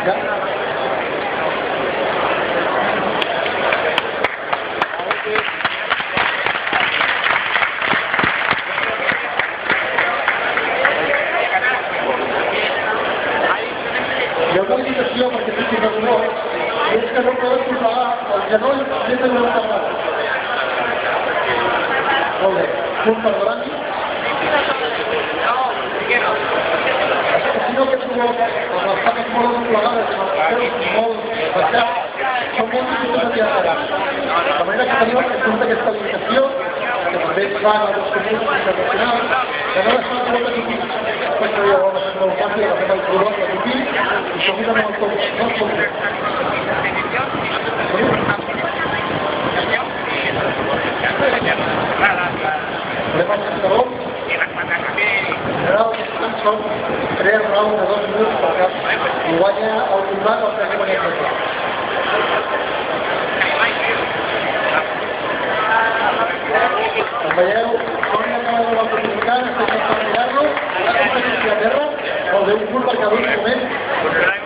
Ja. Hi ha una limitació perquè estic de dolor, i és que no podem posar el genoll més de 90 grades. Molt bé, punt per davant. Si no aquests dolors, amb les pates molt desplegades i amb els peus molt baixats, són molt difícils de tirar endavant. De manera que tenim aquesta limitació, que també es fa en altres comunitats internacionals, que no es fa molt de tupí. Després no hi ha molt fàcil, agafem el dolor de tupí, i som una molt com no es pot fer. Anem al cascaró. Són 3 raons de 2 minuts per cap i guanya el combat el que guanya el combat. Com veieu, com acaba de l'oportunitat, estem per mirar-lo, la competència a terra, molt bé, un punt per cada un moment.